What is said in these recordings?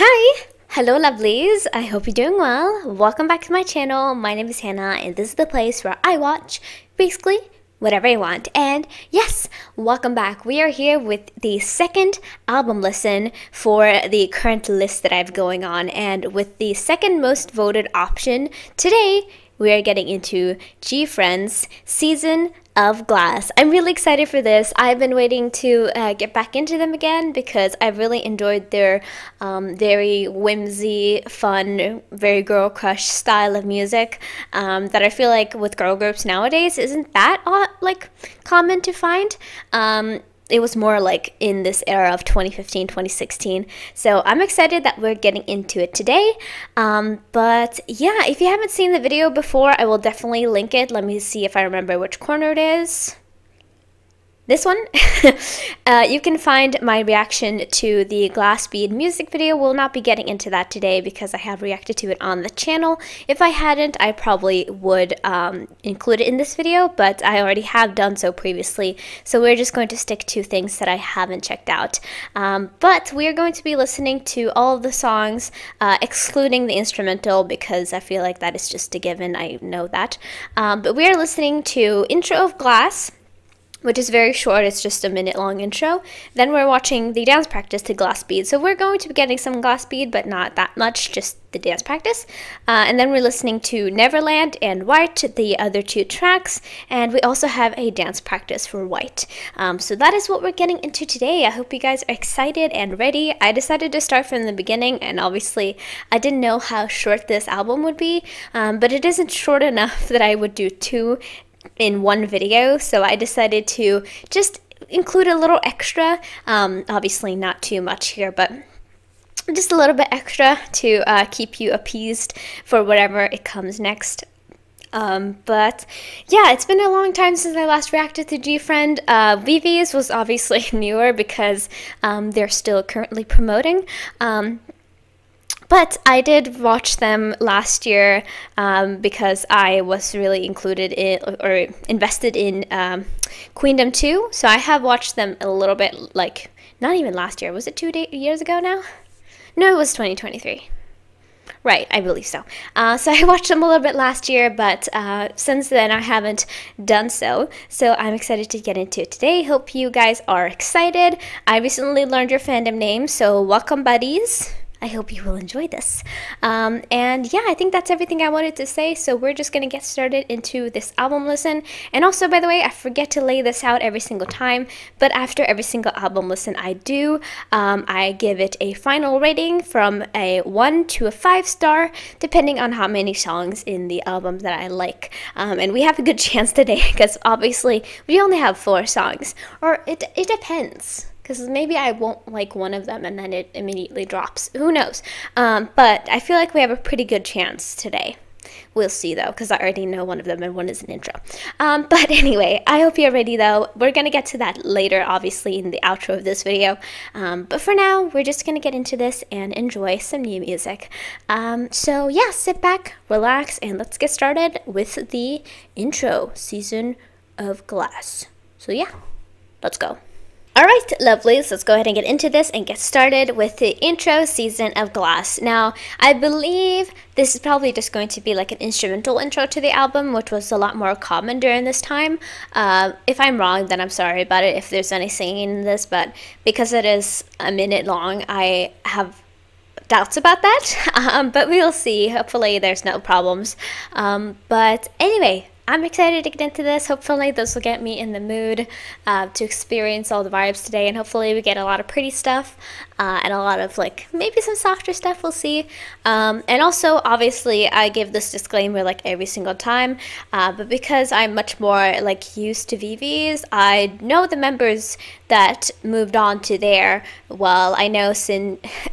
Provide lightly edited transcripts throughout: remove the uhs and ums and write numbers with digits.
Hi! Hello lovelies, I hope you're doing well. Welcome back to my channel. My name is Hannah and this is the place where I watch basically whatever I want. And yes, welcome back. We are here with the second album listen for the current list that I have going on, and with the second most voted option today, we are getting into GFRIEND's Season of Glass. I'm really excited for this. I've been waiting to get back into them again because I've really enjoyed their very whimsy, fun, very girl crush style of music that I feel like with girl groups nowadays isn't that like common to find. It was more like in this era of 2015, 2016. So I'm excited that we're getting into it today. But yeah, if you haven't seen the video before, I will definitely link it. Let me see if I remember which corner it is. This one. You can find my reaction to the Glass Bead music video. We'll not be getting into that today because I have reacted to it on the channel. If I hadn't, I probably would include it in this video, but I already have done so previously. So we're just going to stick to things that I haven't checked out. But we're going to be listening to all of the songs, excluding the instrumental, because I feel like that is just a given. I know that. But we are listening to Intro of Glass, which is very short. It's just a minute-long intro. Then we're watching the dance practice to Glass Bead. So we're going to be getting some Glass Bead, but not that much, just the dance practice. And then we're listening to Neverland and White, the other two tracks. And we also have a dance practice for White. So that is what we're getting into today. I hope you guys are excited and ready. I decided to start from the beginning, and obviously I didn't know how short this album would be, but it isn't short enough that I would do two in one video, so I decided to just include a little extra, obviously not too much here, but just a little bit extra to keep you appeased for whatever it comes next. But yeah, it's been a long time since I last reacted to GFRIEND. VV's was obviously newer because they're still currently promoting. But I did watch them last year because I was really included in or invested in Queendom 2. So I have watched them a little bit, like, not even last year. Was it 2 years ago now? No, it was 2023. Right, I believe so. So I watched them a little bit last year, but since then I haven't done so. So I'm excited to get into it today. Hope you guys are excited. I recently learned your fandom name, so welcome buddies. I hope you will enjoy this. And yeah, I think that's everything I wanted to say. So we're just going to get started into this album listen. And also, by the way, I forget to lay this out every single time. But after every single album listen I do, I give it a final rating from a 1 to a 5-star, depending on how many songs in the album that I like. And we have a good chance today because obviously we only have 4 songs. Or it depends. Because maybe I won't like one of them and then it immediately drops. Who knows? But I feel like we have a pretty good chance today. We'll see though, because I already know one of them and one is an intro. But anyway, I hope you're ready though. We're going to get to that later, obviously, in the outro of this video. But for now, we're just going to get into this and enjoy some new music. So yeah, sit back, relax, and let's get started with the intro, Season of Glass. So yeah, let's go. Alright, lovelies, let's go ahead and get into this and get started with the intro, Season of Glass. Now, I believe this is probably just going to be like an instrumental intro to the album, which was a lot more common during this time. If I'm wrong, then I'm sorry about it if there's any singing in this, but because it is a minute long, I have doubts about that. But we'll see. Hopefully there's no problems. But anyway, I'm excited to get into this. Hopefully this will get me in the mood to experience all the vibes today, and hopefully we get a lot of pretty stuff and a lot of like maybe some softer stuff. We'll see. And also, obviously, I give this disclaimer like every single time, but because I'm much more like used to VVs, I know the members that moved on to there. Well, I know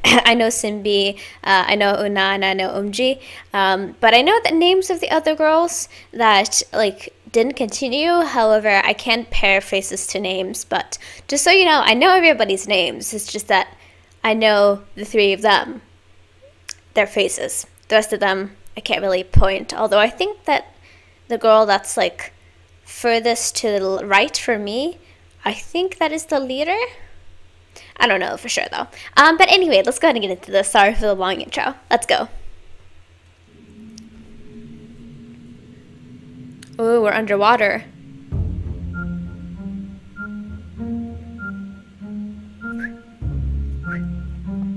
I know Sinbi, I know Una, and I know Umji, but I know the names of the other girls that like didn't continue. However, I can't pair faces to names, but just so you know, I know everybody's names. It's just that I know the 3 of them, their faces. The rest of them I can't really point, although I think that the girl that's like furthest to the right for me, I think that is the leader. I don't know for sure though. But anyway, let's go ahead and get into this. Sorry for the long intro. Let's go. Ooh, we're underwater.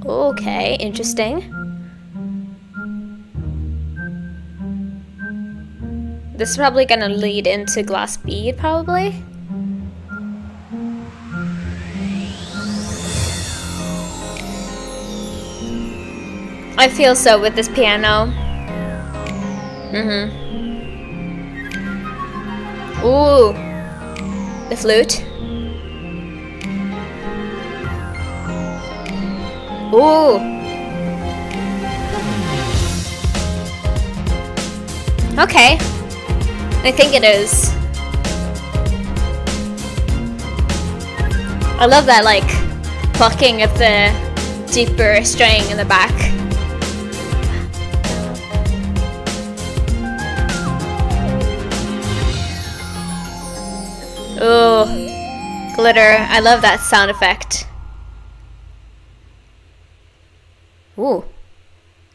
Okay, interesting. This is probably gonna lead into glass bead, probably. I feel so with this piano. Ooh, the flute. Ooh. Okay. I think it is. I love that, like, plucking of the deeper string in the back. Ooh, glitter. I love that sound effect. Ooh.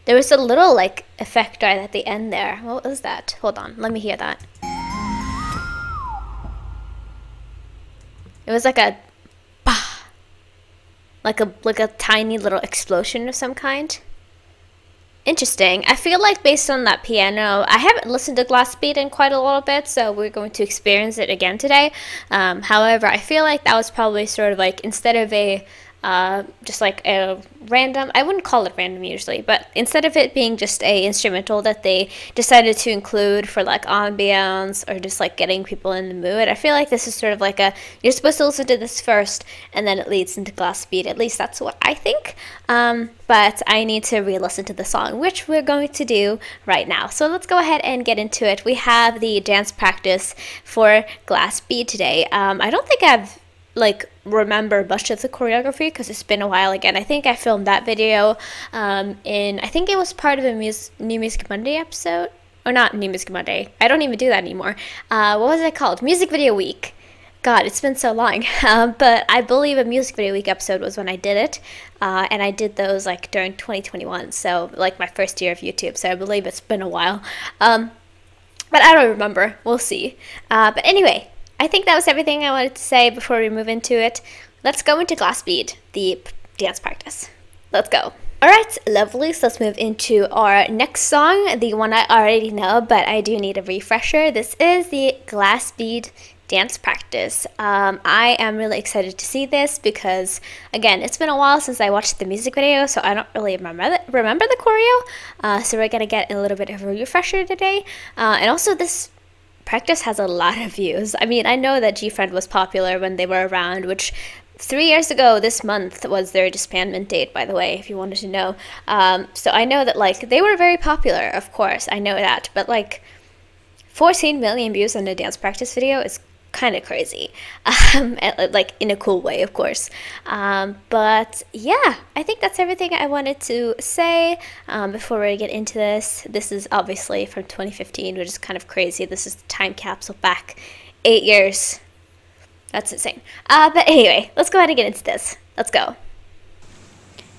There was a little, like, effect right at the end there. What was that? Hold on, let me hear that. It was like a bah, like a tiny little explosion of some kind. Interesting. I feel like based on that piano, I haven't listened to glass bead in quite a little bit, so we're going to experience it again today. However, I feel like that was probably sort of like, instead of a just like a random, I wouldn't call it random usually, but instead of it being just a instrumental that they decided to include for like ambiance or just like getting people in the mood, I feel like this is sort of like a, you're supposed to listen to this first and then it leads into glass bead. At least that's what I think. But I need to re-listen to the song, which we're going to do right now. So let's go ahead and get into it. We have the dance practice for glass bead today. I don't think I've like remember much of the choreography because it's been a while again. I think I filmed that video I think it was part of a New Music Monday episode, or not New Music Monday, I don't even do that anymore. What was it called? Music Video Week. God, it's been so long. But I believe a Music Video Week episode was when I did it, and I did those like during 2021, so like my first year of YouTube, so I believe it's been a while. But I don't remember, we'll see. But anyway, I think that was everything I wanted to say before we move into it. Let's go into glass bead, the dance practice. Let's go. Alright, lovely. So let's move into our next song, the one I already know, but I do need a refresher. This is the glass bead dance practice. I am really excited to see this because, again, it's been a while since I watched the music video, so I don't really remember the choreo. So we're going to get a little bit of a refresher today. And also this practice has a lot of views. I mean, I know that GFRIEND was popular when they were around, which 3 years ago this month was their disbandment date, by the way, if you wanted to know. So I know that, like, they were very popular, of course, I know that, but like 14 million views on a dance practice video is kind of crazy, like in a cool way, of course. But yeah, I think that's everything I wanted to say before we get into this. This is obviously from 2015, which is kind of crazy. This is the time capsule back 8 years. That's insane. But anyway, let's go ahead and get into this. Let's go.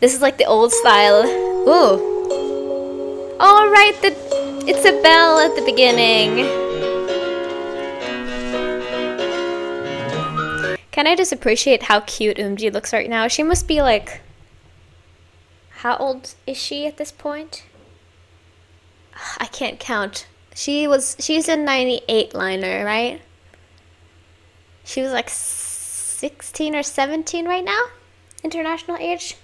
This is like the old style. Ooh. All right, it's a bell at the beginning. Can I just appreciate how cute Eumji looks right now? She must be like, how old is she at this point? I can't count. She's a 98 liner, right? She was like 16 or 17 right now, international age.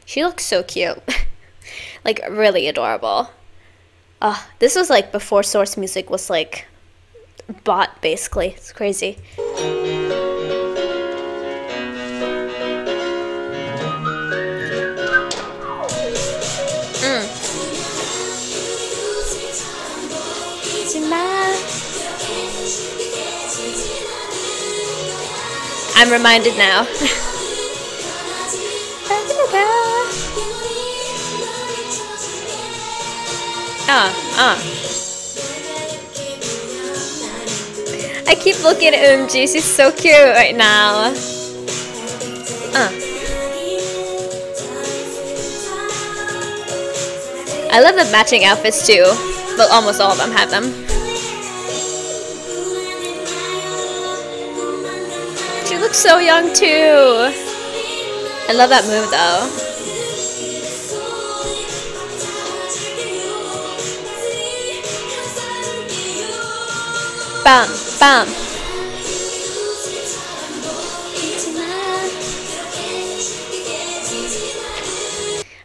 She looks so cute. Like really adorable. This was like before Source Music was like bought, basically. It's crazy. I'm reminded now. I keep looking at Eumji. She's so cute right now. I love the matching outfits too, but almost all of them have them. She looks so young too. I love that move though. Bam, bam.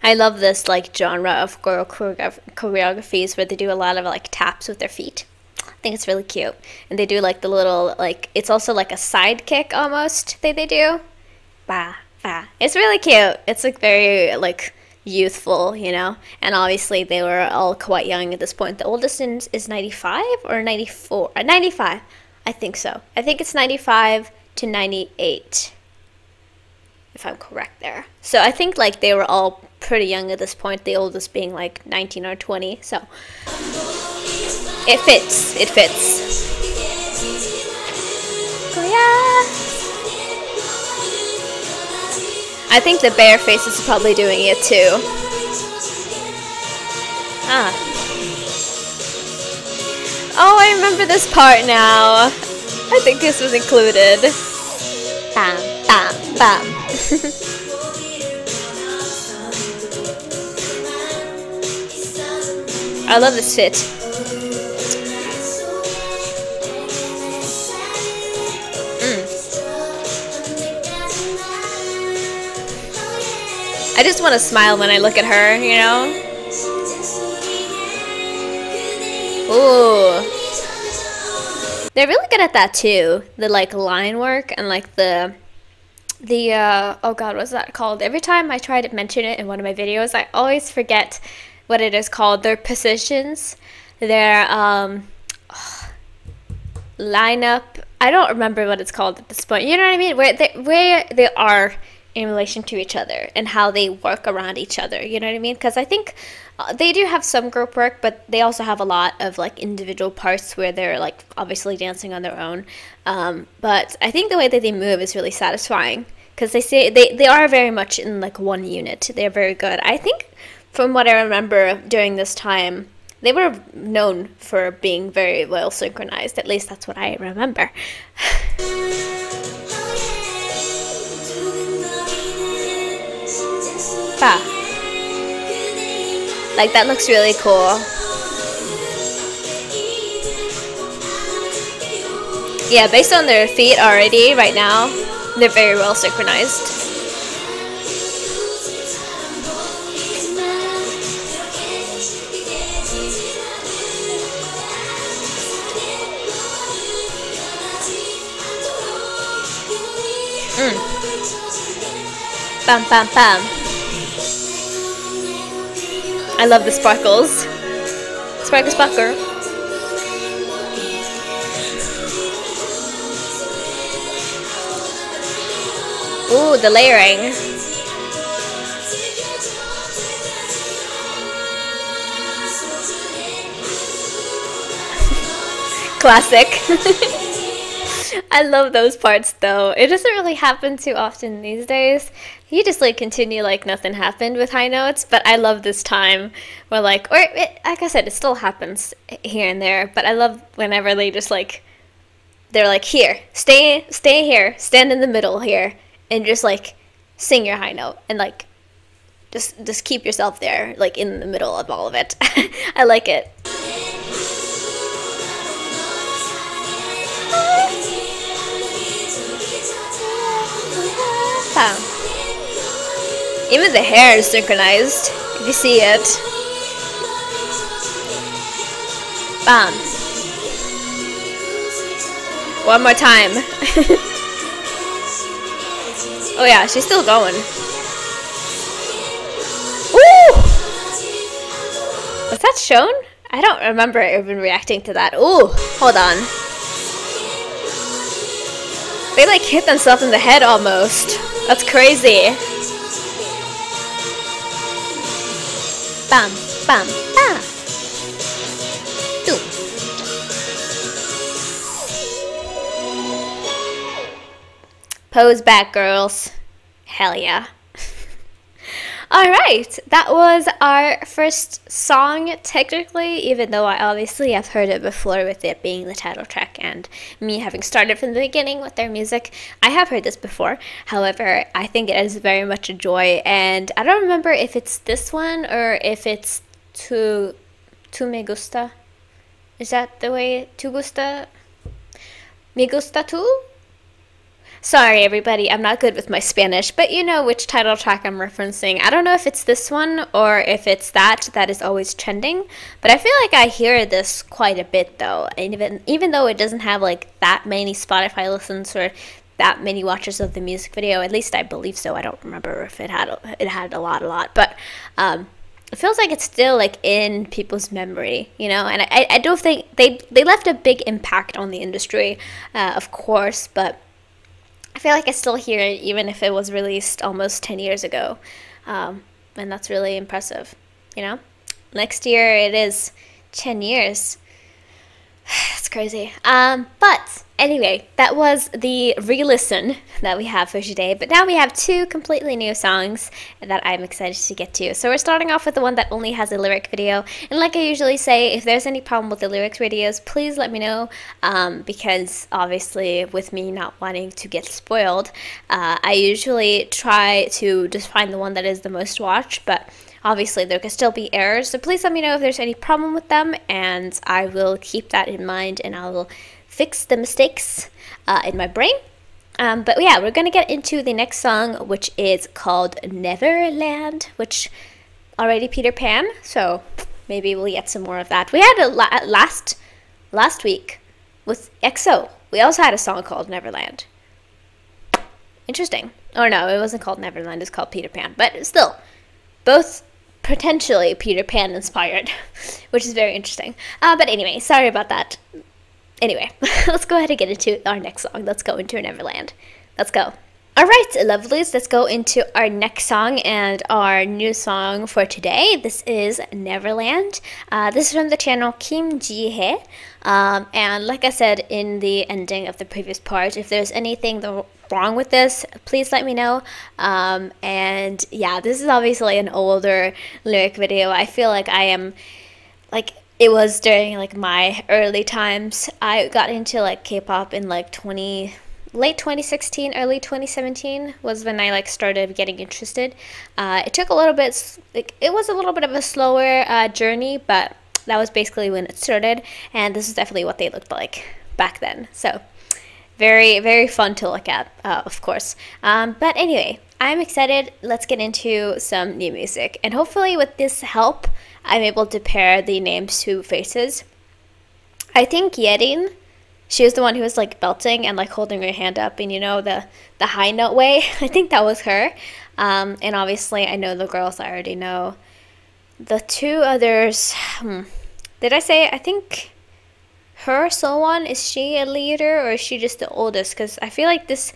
I love this like genre of choreographies where they do a lot of like taps with their feet. I think it's really cute. And they do like the little, like, it's also like a side kick almost that they do. Bah, bah. It's really cute. It's like very like youthful, you know. And obviously they were all quite young at this point. The oldest is 95 or 94? 95. I think so. I think it's 95 to 98. If I'm correct there. So I think like they were all pretty young at this point, the oldest being like 19 or 20. So it fits. It fits. Korea. I think the bear face is probably doing it too. Ah. Oh, I remember this part now. I think this was included. Bam, bam, bam. I love this fit. I just want to smile when I look at her, you know? Ooh. They're really good at that too. The like line work and like the oh god, what's that called? Every time I try to mention it in one of my videos, I always forget what it is called. Their positions, their lineup. I don't remember what it's called at this point. You know what I mean? Where they are in relation to each other and how they work around each other. You know what I mean? Because I think they do have some group work, but they also have a lot of like individual parts where they're like obviously dancing on their own. But I think the way that they move is really satisfying because they are very much in like one unit. They're very good. I think from what I remember during this time, they were known for being very well synchronized. At least that's what I remember. Ah. Like that looks really cool. Yeah, based on their feet already right now, they're very well synchronized. Bam, bam, bam. I love the sparkles. Sparkle, sparkle. Ooh, the layering. Classic. I love those parts though. It doesn't really happen too often these days. You just like continue like nothing happened with high notes, but I love this time where like, like I said, it still happens here and there, but I love whenever they just like, they're like, here, stay here, stand in the middle here, and just like sing your high note and like just keep yourself there like in the middle of all of it. I like it. Wow. Even the hair is synchronized, if you see it. Bam. One more time. Oh yeah, she's still going. Ooh! Was that shown? I don't remember even reacting to that. Ooh, hold on. They like hit themselves in the head almost. That's crazy. Bam, bam, bam. Two. Pose back, girls. Hell yeah. Alright, that was our first song, technically, even though I obviously have heard it before with it being the title track and me having started from the beginning with their music. I have heard this before, however, I think it is very much a joy, and I don't remember if it's this one or if it's Tu Me Gusta. Is that the way? Tu Gusta? Me Gusta Tu? Sorry everybody, I'm not good with my Spanish, but you know which title track I'm referencing. I don't know if it's this one or if it's that is always trending, but I feel like I hear this quite a bit though, and even though it doesn't have like that many Spotify listens or that many watches of the music video, at least I believe so. I don't remember if it had a lot, but it feels like it's still like in people's memory, you know, and I don't think they left a big impact on the industry, of course, but I feel like I still hear it even if it was released almost 10 years ago, and that's really impressive, you know. Next year it is 10 years. That's crazy. But anyway, that was the re-listen that we have for today. But now we have two completely new songs that I'm excited to get to. So we're starting off with the one that only has a lyric video. And like I usually say, if there's any problem with the lyrics videos, please let me know. Because obviously with me not wanting to get spoiled, I usually try to just find the one that is the most watched. But obviously, there could still be errors, so please let me know if there's any problem with them, and I will keep that in mind, and I will fix the mistakes in my brain. But yeah, we're going to get into the next song, which is called Neverland, which already Peter Pan, so maybe we'll get some more of that. We had a last week with EXO. We also had a song called Neverland. Interesting. Or no, it wasn't called Neverland, it's called Peter Pan, but still, both potentially Peter Pan inspired, which is very interesting. But anyway, sorry about that. Anyway, let's go ahead and get into our next song. Let's go into Neverland. Let's go. Alright, lovelies, let's go into our next song and our new song for today. This is Neverland. This is from the channel Kim Ji-hye. And like I said in the ending of the previous part, if there's anything wrong with this, please let me know. And yeah, this is obviously an older lyric video. I feel like I am, like, it was during like my early times. I got into like K-pop in like late 2016, early 2017 was when I like started getting interested. It took a little bit, like it was a little bit of a slower journey, but that was basically when it started, and this is definitely what they looked like back then. So very, very fun to look at, of course. But anyway, I'm excited. Let's get into some new music, and hopefully with this help, I'm able to pair the names to faces. I think Yerin, she was the one who was like belting and like holding her hand up in, you know, the high note way. I think that was her. And obviously I know the girls I already know. The two others, did I say, I think her, Sowon, is she a leader or is she just the oldest? Because I feel like this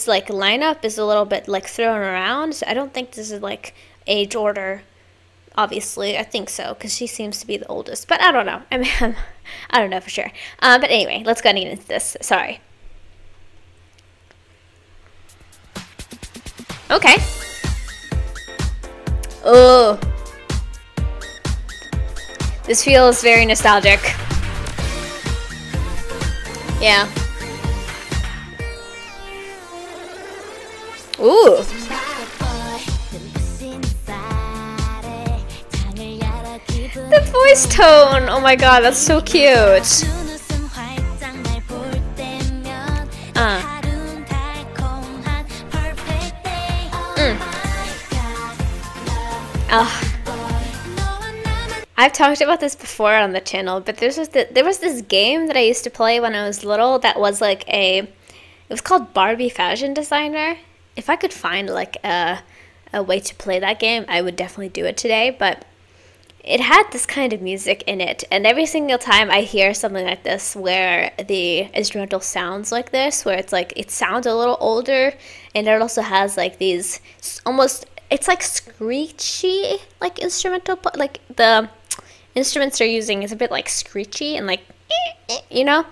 like lineup is a little bit like thrown around. So I don't think this is like age order. Obviously, I think so, because she seems to be the oldest. But I don't know. I mean, I don't know for sure. But anyway, let's go into this. Sorry. Okay. Oh. This feels very nostalgic. Yeah. Ooh. The voice tone! Oh my god, that's so cute! I've talked about this before on the channel, but there was this game that I used to play when I was little that was like it was called Barbie Fashion Designer. If I could find like a way to play that game, I would definitely do it today, but it had this kind of music in it, and every single time I hear something like this where the instrumental sounds like this, where it's like it sounds a little older, and it also has like these almost, it's like screechy like instrumental, like the instruments they're using is a bit like screechy and like, you know,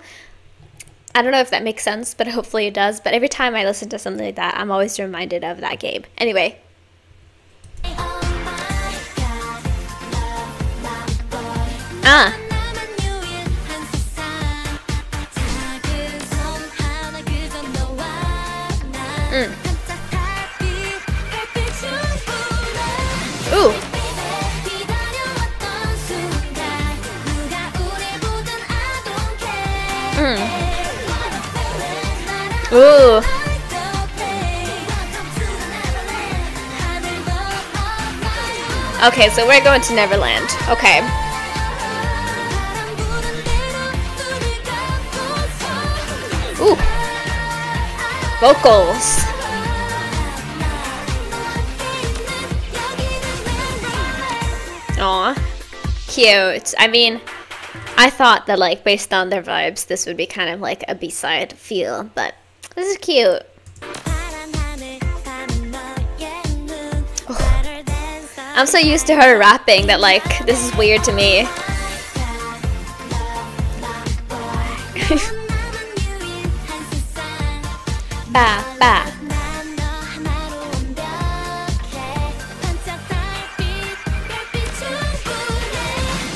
I don't know if that makes sense, but hopefully it does. But every time I listen to something like that, I'm always reminded of that game. Anyway. Ah. Ooh. Ooh. Okay, so we're going to Neverland. Okay. Ooh. Vocals. Aw. Cute. I mean, I thought that, like, based on their vibes, this would be kind of like a B-side feel, but this is cute. I'm so used to her rapping that, like, this is weird to me. Ba, ba.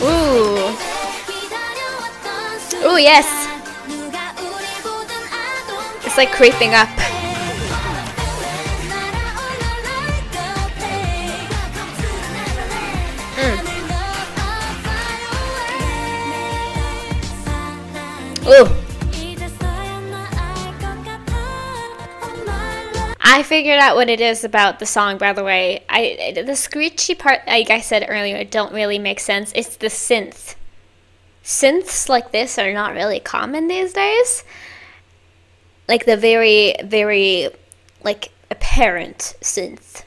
Ooh. Ooh, yes. It's like creeping up. Ooh. I figured out what it is about the song, by the way. The screechy part, like I said earlier, don't really make sense. It's the synth. Synths like this are not really common these days. Like the very, very, like, apparent synth.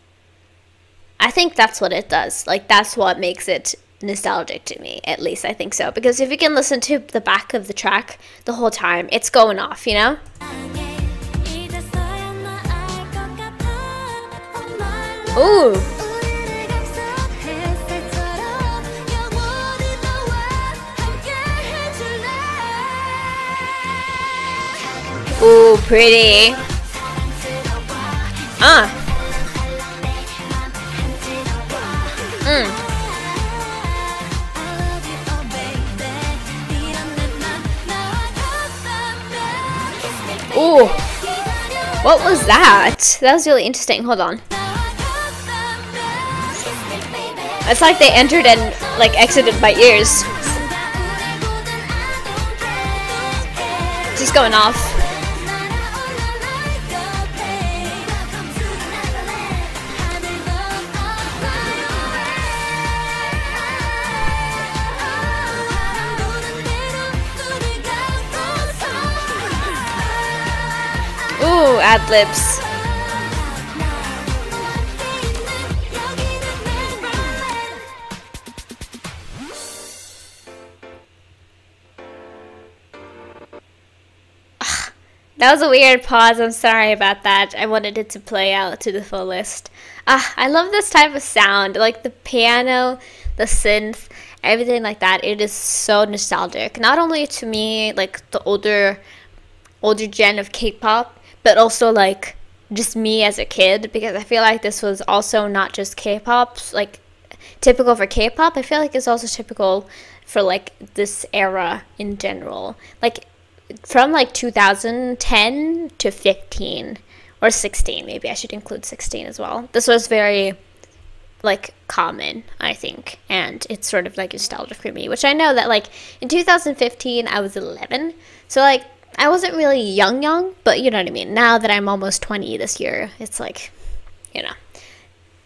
I think that's what it does. Like, that's what makes it nostalgic to me, at least I think so. Because if you can listen to the back of the track the whole time, it's going off, you know? Ooh. Ooh, pretty. Ooh. What was that? That was really interesting. Hold on. It's like they entered and, like, exited my ears. Just going off. Ooh, ad-libs. That was a weird pause. I'm sorry about that. I wanted it to play out to the fullest. I love this type of sound. Like the piano, the synth, everything like that. It is so nostalgic. Not only to me, like the older gen of K-pop, but also like just me as a kid, because I feel like this was also not just K-pop, like typical for K-pop. I feel like it's also typical for like this era in general. Like from like 2010 to 15 or 16, maybe I should include 16 as well. This was very like common, I think, and it's sort of like nostalgic for me, which I know that like in 2015 I was 11, so like I wasn't really young, but you know what I mean. Now that I'm almost 20 this year, it's like, you know,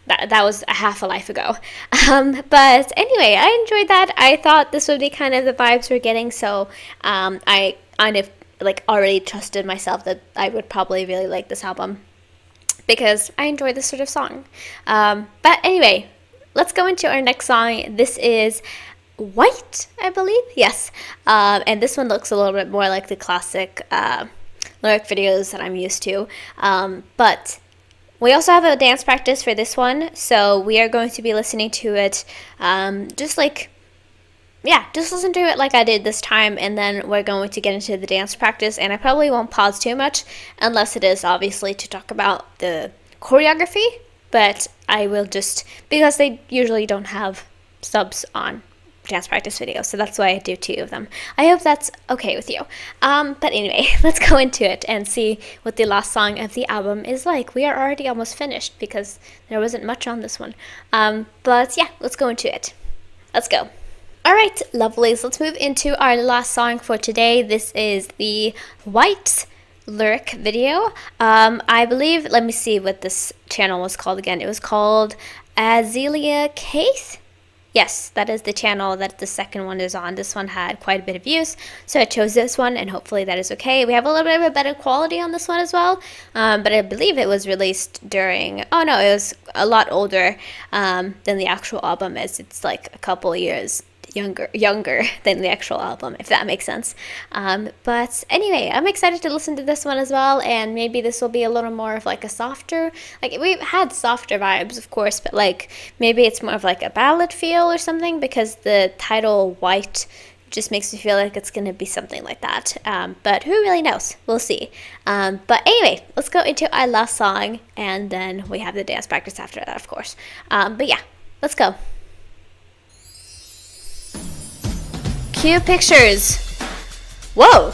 that was a half a life ago. But anyway, I enjoyed that. I thought this would be kind of the vibes we're getting, so I kind of like already trusted myself that I would probably really like this album because I enjoy this sort of song. But anyway, let's go into our next song. This is White, I believe. Yes. And this one looks a little bit more like the classic lyric videos that I'm used to. But we also have a dance practice for this one, so we are going to be listening to it just listen to it like I did this time, and then we're going to get into the dance practice, and I probably won't pause too much unless it is obviously to talk about the choreography, but I will just, because they usually don't have subs on dance practice videos, so that's why I do 2 of them. I hope that's okay with you. But anyway, let's go into it and see what the last song of the album is like. We are already almost finished because there wasn't much on this one. But yeah, let's go into it. Let's go. Alright, lovelies, let's move into our last song for today. This is the White lyric video. I believe, let me see what this channel was called again. It was called Azealia Case. Yes, that is the channel that the second one is on. This one had quite a bit of views, so I chose this one, and hopefully that is okay. We have a little bit of a better quality on this one as well, but I believe it was released during, oh no, it was a lot older than the actual album is. It's like a couple years younger than the actual album, if that makes sense. But anyway, I'm excited to listen to this one as well, and maybe this will be a little more of like a softer, like we've had softer vibes of course, but like maybe it's more of like a ballad feel or something, because the title White just makes me feel like it's gonna be something like that. But who really knows? We'll see. But anyway, let's go into our last song, and then we have the dance practice after that, of course. But yeah, let's go. Cue pictures. Whoa.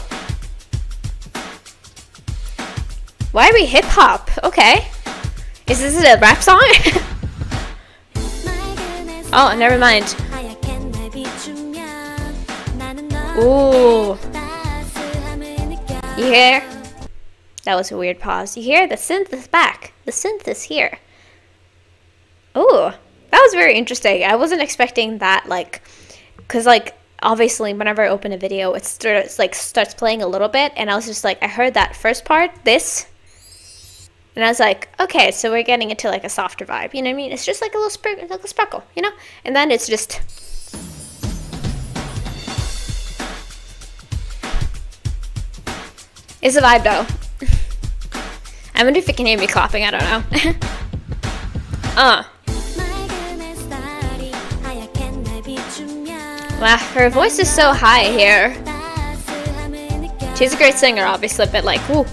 Why are we hip hop? Okay. Is this a rap song? Oh, never mind. Ooh. You hear? That was a weird pause. You hear? The synth is back. The synth is here. Ooh. That was very interesting. I wasn't expecting that, like, because like obviously whenever I open a video it starts playing a little bit, and I was just like, I heard that first part, this, and I was like, okay, so we're getting into like a softer vibe, you know what I mean? It's just like a little sparkle, you know? And then it's just it's a vibe though. I wonder if you can hear me clapping, I don't know. Wow, her voice is so high here. She's a great singer, obviously, but like, woo.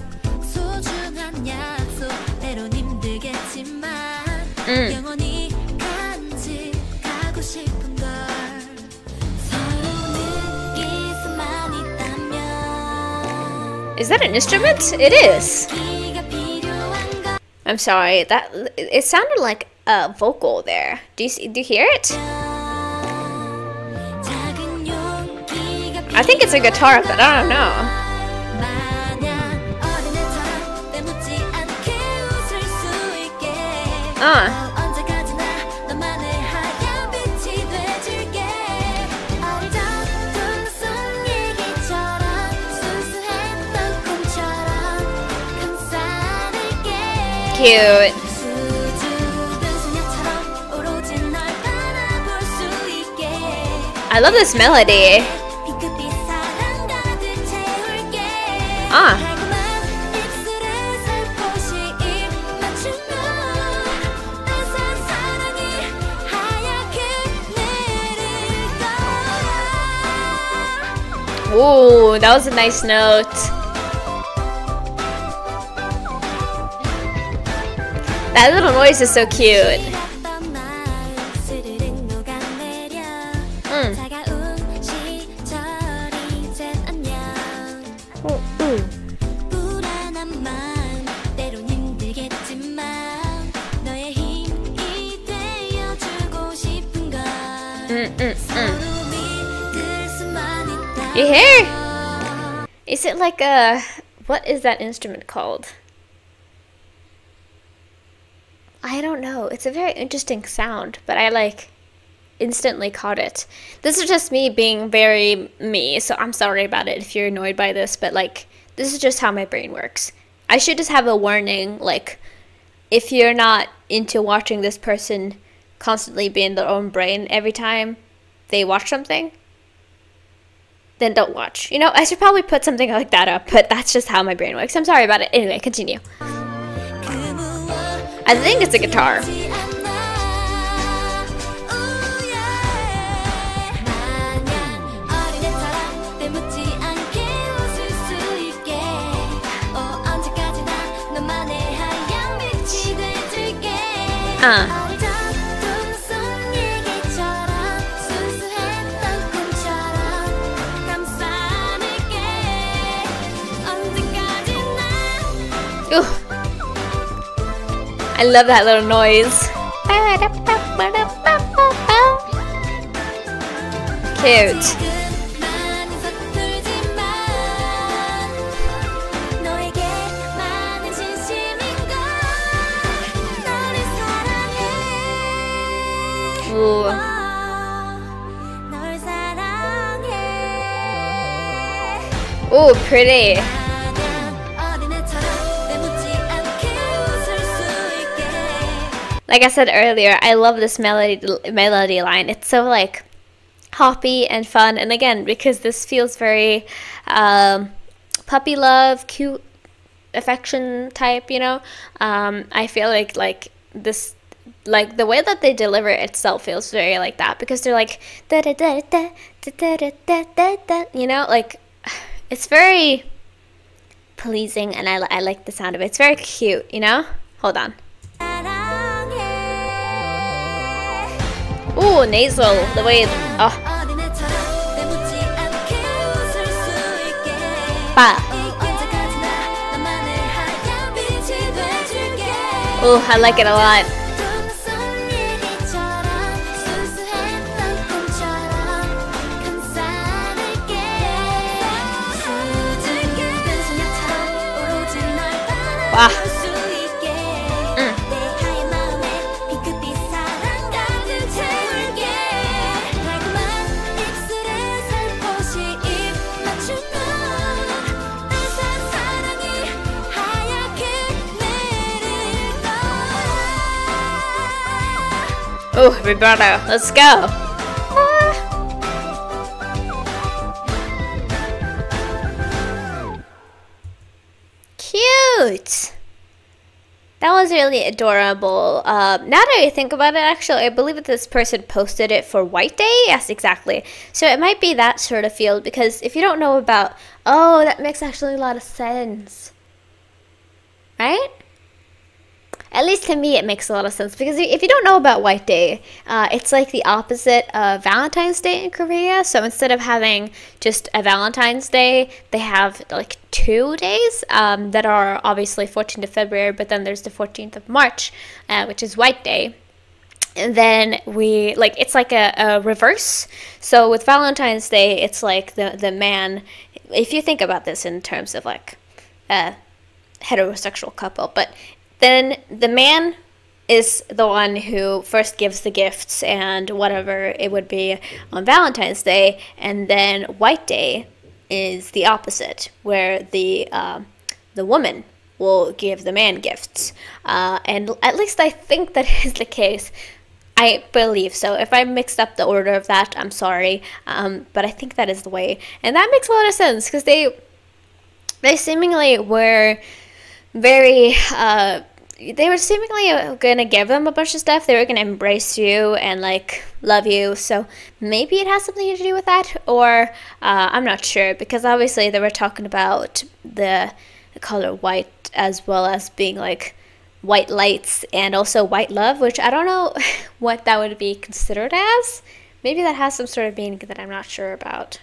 Is that an instrument? It is. I'm sorry, that it sounded like a vocal there. Do you hear it? I think it's a guitar, but I don't know. Cute. I love this melody. Ooh, that was a nice note. That little noise is so cute. You hear? Is it like a, what is that instrument called? I don't know. It's a very interesting sound, but I like instantly caught it. This is just me being very me, so I'm sorry about it if you're annoyed by this, but like, this is just how my brain works. I should just have a warning, like, if you're not into watching this person constantly be in their own brain every time they watch something, then don't watch. You know, I should probably put something like that up, but that's just how my brain works. I'm sorry about it. Anyway, continue. I think it's a guitar. I love that little noise. Cute. Ooh. Ooh, pretty. Like I said earlier, I love this melody line. It's so like hoppy and fun, and again, because this feels very puppy love, cute affection type, you know. I feel like this, like the way that they deliver it itself feels very like that, because they're like da da da da da da da da da, you know, like it's very pleasing, and I like the sound of it. It's very cute, you know. Hold on. Ooh, nasal, the way, oh. Ba. Ooh, I like it a lot. Wow. Oh, vibrato. Let's go. Cute. That was really adorable. Now that I think about it, actually, I believe that this person posted it for White Day. Yes, exactly. So it might be that sort of field, because if you don't know about... Oh, that makes actually a lot of sense. Right? At least to me, it makes a lot of sense, because if you don't know about White Day, it's like the opposite of Valentine's Day in Korea. So instead of having just a Valentine's Day, they have like 2 days that are obviously 14th of February, but then there's the 14th of March, which is White Day. And then we, like, it's like a reverse. So with Valentine's Day, it's like the man, if you think about this in terms of like a heterosexual couple, but then the man is the one who first gives the gifts and whatever it would be on Valentine's Day, and then White Day is the opposite, where the woman will give the man gifts. And at least I think that is the case. I believe so. If I mixed up the order of that, I'm sorry. But I think that is the way, and that makes a lot of sense, because they seemingly were very they were seemingly gonna give them a bunch of stuff. They were gonna embrace you and like love you, so maybe it has something to do with that, or I'm not sure, because obviously they were talking about the color white as well as being like white lights and also white love, which I don't know what that would be considered as. Maybe that has some sort of meaning that I'm not sure about.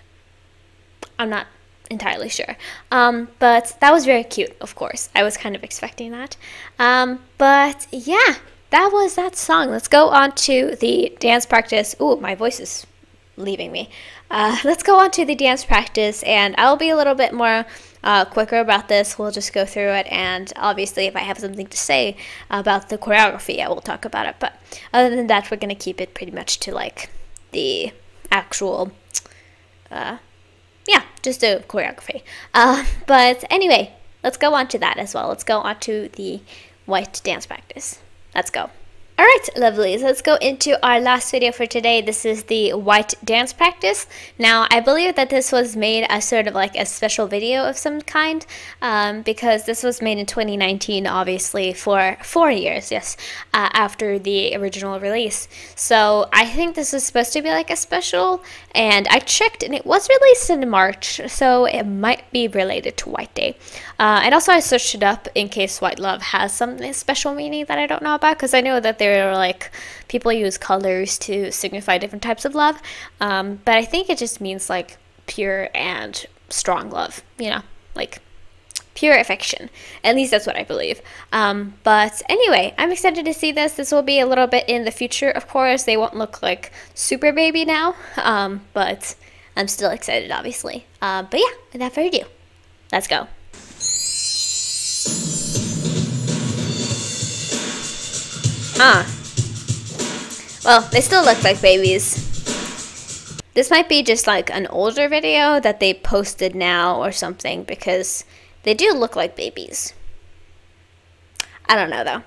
I'm not entirely sure, but that was very cute. Of course, I was kind of expecting that, but yeah, that was that song. Let's go on to the dance practice. Ooh, my voice is leaving me. Let's go on to the dance practice, and I'll be a little bit more quicker about this. We'll just go through it, and obviously if I have something to say about the choreography, I will talk about it, but other than that, we're gonna keep it pretty much to like the actual yeah, just the choreography. But anyway, let's go on to that as well. Let's go on to the white dance practice. Let's go. Alright, lovelies, let's go into our last video for today. This is the white dance practice. Now, I believe that this was made as sort of like a special video of some kind, because this was made in 2019, obviously, for 4 years, yes, after the original release. So I think this is supposed to be like a special, and I checked and it was released in March, so it might be related to White Day. And also I searched it up in case White Love has some special meaning that I don't know about, because I know that there are like people use colors to signify different types of love, but I think it just means like pure and strong love, you know, like pure affection. At least that's what I believe. But anyway, I'm excited to see this. This will be a little bit in the future, of course. They won't look like super baby now, but I'm still excited, obviously. But yeah, without further ado, let's go. Well, they still look like babies. This might be just like an older video that they posted now or something, because they do look like babies. I don't know though.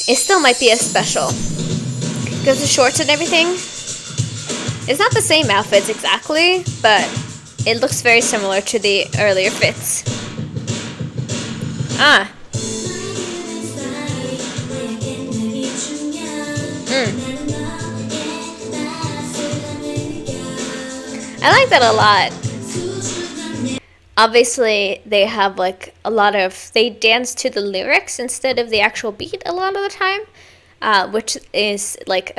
It still might be a special, because the shorts and everything, it's not the same outfits exactly, but it looks very similar to the earlier fits. I like that a lot. Obviously, they have like a lot of, they dance to the lyrics instead of the actual beat a lot of the time, which is like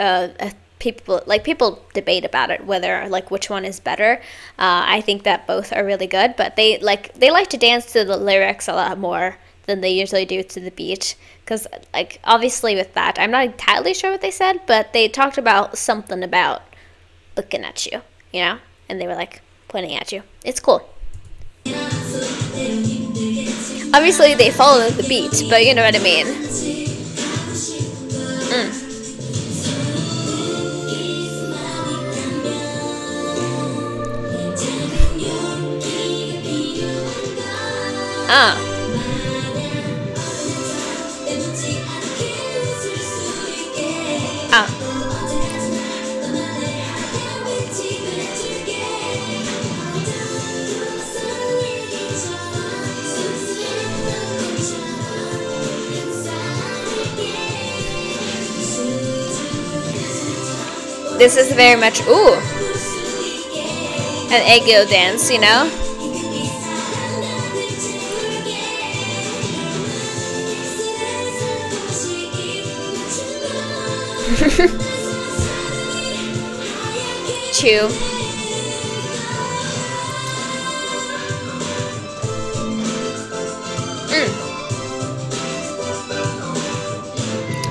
people debate about it, whether like which one is better. I think that both are really good, but they like to dance to the lyrics a lot more than they usually do to the beat, because like obviously with that, I'm not entirely sure what they said, but they talked about something about looking at you, you know, and they were like pointing at you. It's cool. Obviously they follow the beat, but you know what I mean. This is very much, ooh, an eggo dance, you know? Chew.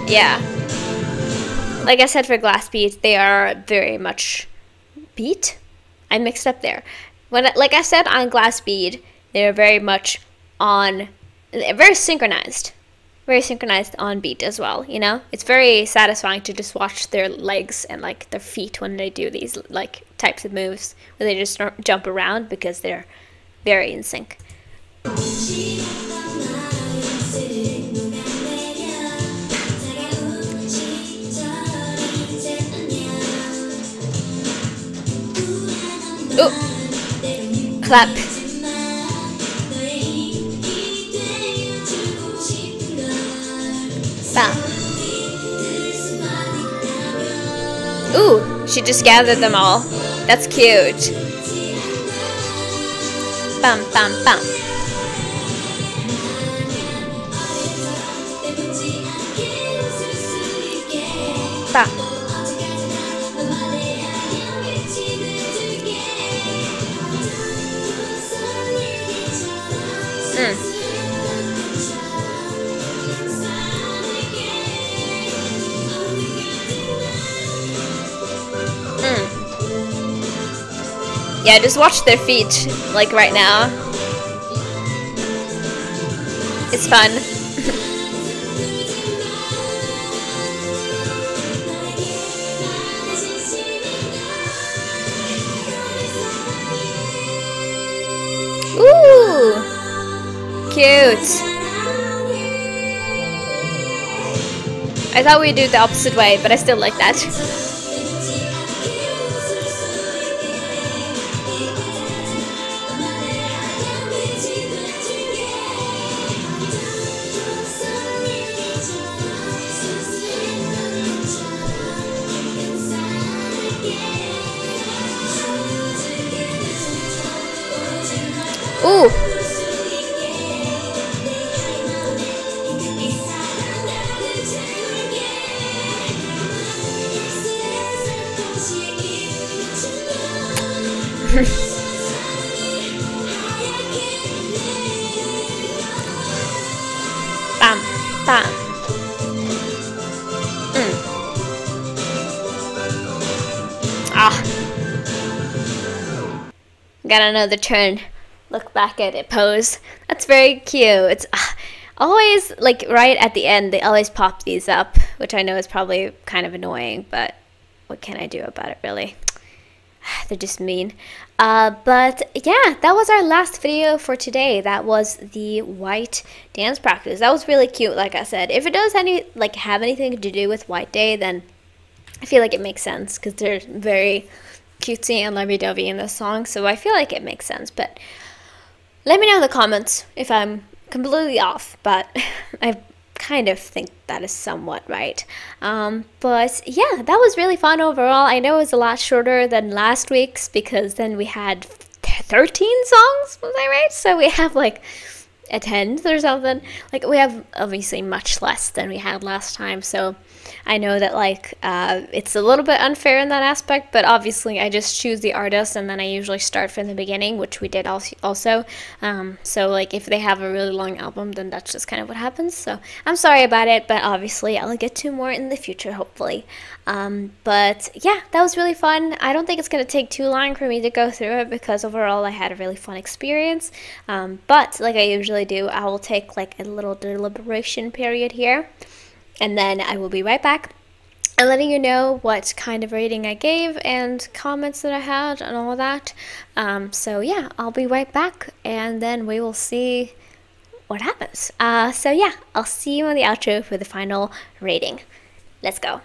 Yeah. Like I said for glass beads, they are very much beat. I mixed up there. Like I said on glass bead, they're very much on, very synchronized on beat as well, you know? It's very satisfying to just watch their legs and like their feet when they do these like types of moves where they just jump around, because they're very in sync. Ooh. Clap. Bam. Ooh, she just gathered them all. That's cute. Bam, bam, bam. Bam. Yeah, just watch their feet, like right now. It's fun. Ooh, cute. I thought we'd do it the opposite way, but I still like that. Ooh. got another turn. Look back at it pose. That's very cute. It's always like right at the end. They always pop these up, which I know is probably kind of annoying, but what can I do about it, really? They're just mean. But yeah, that was our last video for today. That was the white dance practice. That was really cute, like I said. If it does have anything to do with White Day, then I feel like it makes sense because they're very cutesy and lovey-dovey in this song, so I feel like it makes sense. But let me know in the comments if I'm completely off, but I kind of think that is somewhat right. But yeah, that was really fun overall. I know it was a lot shorter than last week's because then we had 13 songs, was I right? So we have like a 10th or something. Like, we have obviously much less than we had last time, so I know that like it's a little bit unfair in that aspect, but obviously I just choose the artist and then I usually start from the beginning, which we did also. So like if they have a really long album, then that's just kind of what happens. So I'm sorry about it, but obviously I'll get to more in the future, hopefully. But yeah, that was really fun. I don't think it's going to take too long for me to go through it because overall I had a really fun experience. But like I usually do, I will take like a little deliberation period here. And then I will be right back and letting you know what kind of rating I gave and comments that I had and all of that. So yeah, I'll be right back and then we will see what happens. So yeah, I'll see you on the outro for the final rating. Let's go.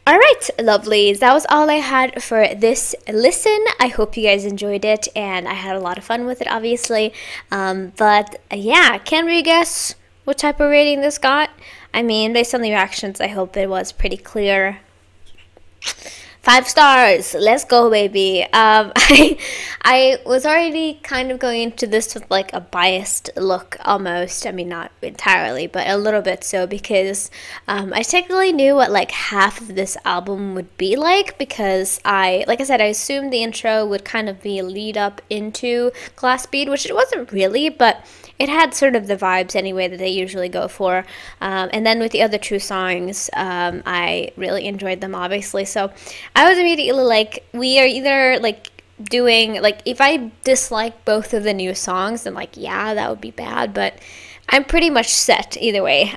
Alright, lovelies, that was all I had for this listen. I hope you guys enjoyed it and I had a lot of fun with it, obviously. But yeah, can we guess what type of rating this got? I mean, based on the reactions, I hope it was pretty clear. 5 stars. Let's go, baby. I was already kind of going into this with like a biased look almost. I mean, not entirely, but a little bit so, because I technically knew what like half of this album would be like, because like I said, I assumed the intro would kind of be a lead up into Glass Bead, which it wasn't really, but it had sort of the vibes anyway that they usually go for. And then with the other 2 songs, I really enjoyed them, obviously. So I was immediately like, we are either like doing, like, if I dislike both of the new songs, then like, yeah, that would be bad. But I'm pretty much set either way.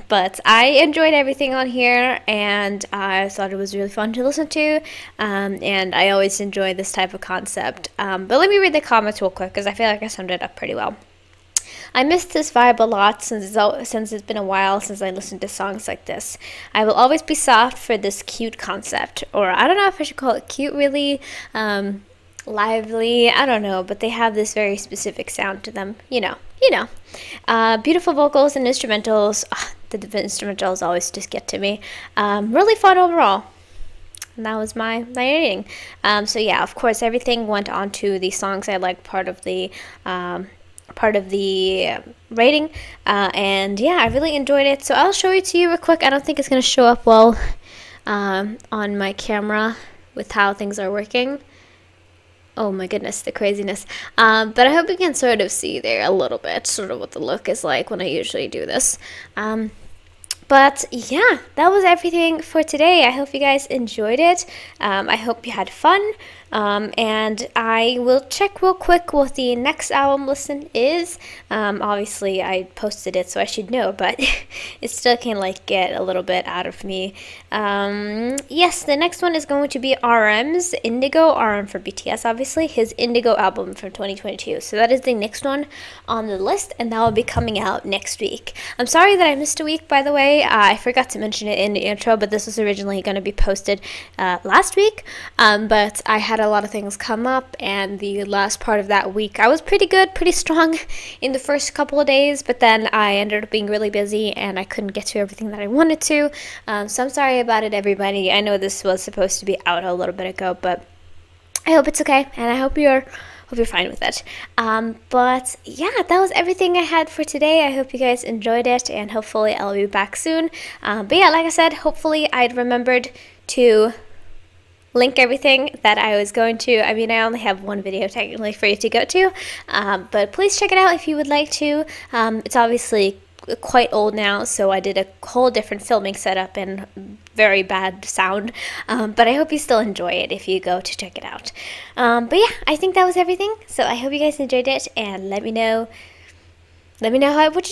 But I enjoyed everything on here, and I thought it was really fun to listen to. And I always enjoy this type of concept. But let me read the comments real quick because I feel like I summed it up pretty well. I missed this vibe a lot since it's been a while since I listened to songs like this. I will always be soft for this cute concept, or I don't know if I should call it cute, really, lively, I don't know, but they have this very specific sound to them, you know. Beautiful vocals and instrumentals. The instrumentals always just get to me. Really fun overall. And that was my rating. So yeah, of course, everything went on to the songs I liked, part of the rating, and yeah, I really enjoyed it. So I'll show it to you real quick. I don't think it's going to show up well on my camera with how things are working. Oh my goodness, the craziness. But I hope you can sort of see there a little bit, sort of what the look is like when I usually do this. But yeah, that was everything for today. I hope you guys enjoyed it. I hope you had fun. And I will check real quick what the next album listen is. Obviously I posted it, so I should know, but it still can like get a little bit out of me. Yes, the next one is going to be RM's Indigo, RM for BTS, obviously, his Indigo album from 2022. So that is the next one on the list, and that will be coming out next week. I'm sorry that I missed a week, by the way. I forgot to mention it in the intro, but this was originally going to be posted last week, but I had a lot of things come up, and the last part of that week I was pretty strong in the first couple of days, but then I ended up being really busy and I couldn't get to everything that I wanted to. So I'm sorry about it, everybody. I know this was supposed to be out a little bit ago, but I hope it's okay, and I hope you're fine with it. But yeah, that was everything I had for today. I hope you guys enjoyed it, and hopefully I'll be back soon. But yeah, like I said, hopefully I'd remembered to link everything that I was going to. I mean, I only have one video technically for you to go to, but please check it out if you would like to. It's obviously quite old now, so I did a whole different filming setup and very bad sound, but I hope you still enjoy it if you go to check it out. But yeah, I think that was everything, so I hope you guys enjoyed it, and let me know what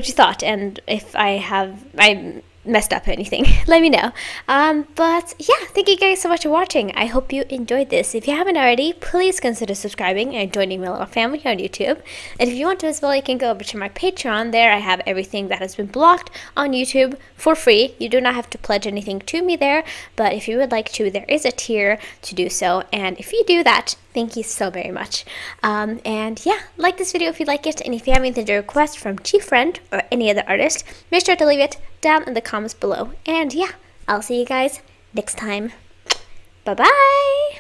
you thought, and if I messed up anything, let me know. But yeah, thank you guys so much for watching. I hope you enjoyed this. If you haven't already, please consider subscribing and joining my little family on YouTube. And if you want to as well, you can go over to my Patreon. There I have everything that has been blocked on YouTube for free. You do not have to pledge anything to me there, but if you would like to, there is a tier to do so, and if you do that, thank you so very much. And yeah, like this video if you like it, and if you have anything to request from GFRIEND or any other artist, make sure to leave it down in the comments below. And yeah, I'll see you guys next time. Bye bye!